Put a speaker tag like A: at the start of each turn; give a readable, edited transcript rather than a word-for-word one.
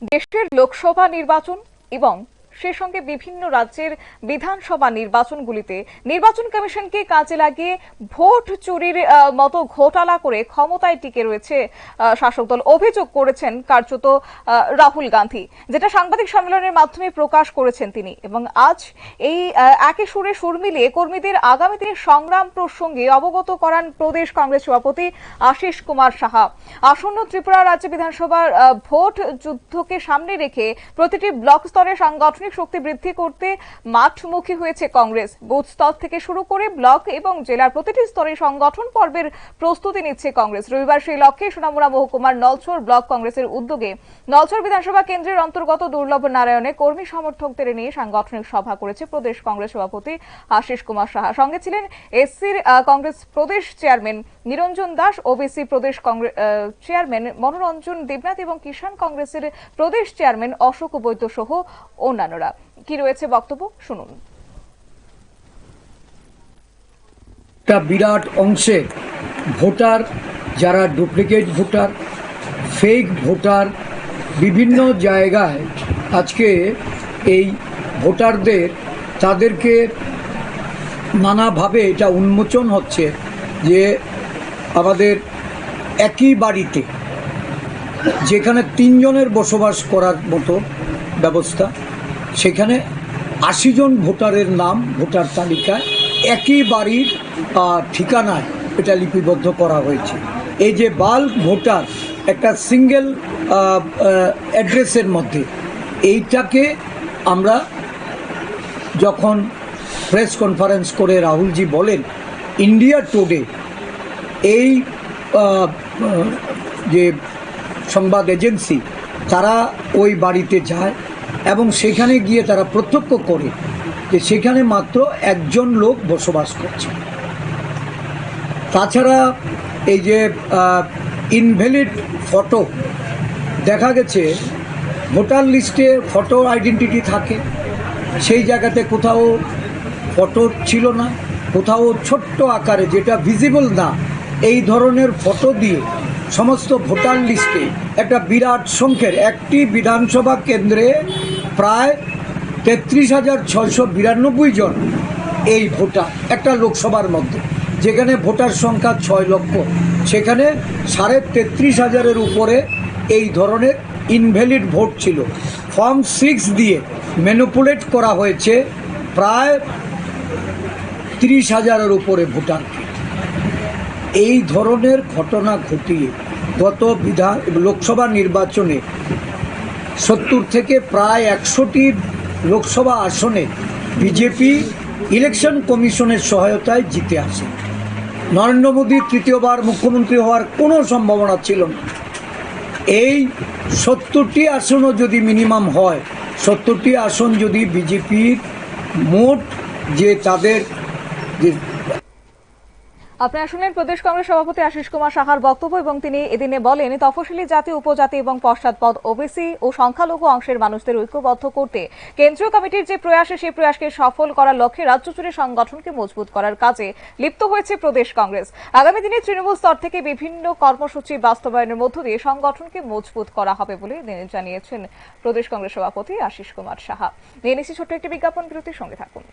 A: দেশের লোকসভা নির্বাচন এবং সে সঙ্গে বিভিন্ন রাজ্যের বিধানসভা নির্বাচনগুলিতে নির্বাচন কমিশনকে কাজে লাগিয়ে ভোট চুরির মতো ঘোটালা করে ক্ষমতায় টিকে রয়েছে শাসক দল। অভিযোগ করেছেন কার্যত রাহুল গান্ধী, যেটা সাংবাদিক সম্মেলনের মাধ্যমে প্রকাশ করেছেন তিনি। এবং আজ এই একই সুরে সুর মিলিয়ে কর্মীদের আগামী দিনের সংগ্রাম প্রসঙ্গে অবগত করান প্রদেশ কংগ্রেস সভাপতি আশিস কুমার সাহা। আসন্ন ত্রিপুরা রাজ্য বিধানসভার ভোট যুদ্ধকে সামনে রেখে প্রতিটি ব্লক স্তরে সাংগঠনিক শক্তি বৃদ্ধি করতে মাঠমুখী হয়েছে কংগ্রেস। বুথ স্তর থেকে শুরু করে ব্লক এবং জেলার প্রতিটি স্তরে সংগঠন পর্বের প্রস্তুতি নিচ্ছে কংগ্রেস। রবিবার সেই লক্ষ্যে সোনামুড়া মহকুমার নলছর ব্লক কংগ্রেসের উদ্যোগে নলছর বিধানসভা কেন্দ্রের অন্তর্গত দুর্লভ নারায়ণে কর্মী সমর্থকদের নিয়ে সাংগঠনিক সভা করেছে প্রদেশ কংগ্রেস সভাপতি আশিস কুমার সাহা। সঙ্গে ছিলেন এসসির কংগ্রেস প্রদেশ চেয়ারম্যান নিরঞ্জন দাস, ওবিসি প্রদেশ কংগ্রেস চেয়ারম্যান মনোরঞ্জন দেবনাথ এবং কিষাণ কংগ্রেসের প্রদেশ চেয়ারম্যান অশোক বৈদ্য সহ অন্যান্যরা। কি রয়েছে বক্তব্য শুনুন।
B: একটা বিরাট অংশে ভোটার যারা ডুপ্লিকেট ভোটার, ফেক ভোটার, বিভিন্ন জায়গায় আজকে এই ভোটারদের তাদেরকে নানাভাবে এটা উন্মোচন হচ্ছে যে আমাদের একই বাড়িতে যেখানে 3 জনের বসবাস করার মতো ব্যবস্থা, সেখানে 80 জন ভোটারের নাম ভোটার তালিকায় একই বাড়ির ঠিকানায় এটা লিপিবদ্ধ করা হয়েছে। এই যে বাল্ক ভোটার একটা সিঙ্গেল অ্যাড্রেসের মধ্যে, এইটাকে আমরা যখন প্রেস কনফারেন্স করে রাহুলজি বলেন ইন্ডিয়া টুডে, এই যে সংবাদ এজেন্সি তারা ওই বাড়িতে যায় এবং সেখানে গিয়ে তারা প্রত্যক্ষ করে যে সেখানে মাত্র 1 জন লোক বসবাস করছে। তাছাড়া এই যে ইনভ্যালিড ফটো দেখা গেছে, ভোটার লিস্টে ফটো আইডেন্টিটি থাকে, সেই জায়গাতে কোথাও ফটো ছিল না, কোথাও ছোট্ট আকারে যেটা ভিজিবল না, এই ধরনের ফটো দিয়ে সমস্ত ভোটার লিস্টে একটা বিরাট সংখ্যার একটি বিধানসভা কেন্দ্রে প্রায় 33,692 জন এই ভোটার একটা লোকসভার মধ্যে, যেখানে ভোটার সংখ্যা 6 লক্ষ, সেখানে 33,500-এর উপরে এই ধরনের ইনভ্যালিড ভোট ছিল। ফর্ম 6 দিয়ে ম্যানিপুলেট করা হয়েছে প্রায় 30,000-এর উপরে ভোটারকে। এই ধরনের ঘটনা ঘটিয়ে গত লোকসভা নির্বাচনে 70 থেকে প্রায় 100টি লোকসভা আসনে বিজেপি ইলেকশন কমিশনের সহায়তায় জিতে আসে। নরেন্দ্র মোদী তৃতীয়বার মুখ্যমন্ত্রী হওয়ার কোনো সম্ভাবনা ছিল না। এই 70টি আসনও যদি মিনিমাম হয়, 70টি আসন যদি বিজেপির মোট যে তাদের যে
A: আপনারা শুনলেন প্রদেশ কংগ্রেস সভাপতি আশিস কুমার সাহার বক্তব্য। এবং তিনি এদিনে বলেন তফসিলি জাতি, উপজাতি এবং পশ্চাৎপদ, ওবিসি ও সংখ্যালঘু অংশের মানুষদের ঐক্যবদ্ধ করতে কেন্দ্রীয় কমিটির যে প্রয়াস, সেই প্রয়াসকে সফল করার লক্ষ্যে রাজ্য জুড়ে সংগঠনকে মজবুত করার কাজে লিপ্ত হয়েছে প্রদেশ কংগ্রেস। আগামী দিনে তৃণমূল স্তর থেকে বিভিন্ন কর্মসূচি বাস্তবায়নের মধ্য দিয়ে সংগঠনকে মজবুত করা হবে বলে জানিয়েছেন প্রদেশ কংগ্রেস সভাপতি আশিস কুমার সাহা। নিয়ে নিচ্ছি ছোট্ট একটি বিজ্ঞাপন বিরতির সঙ্গে থাকুন।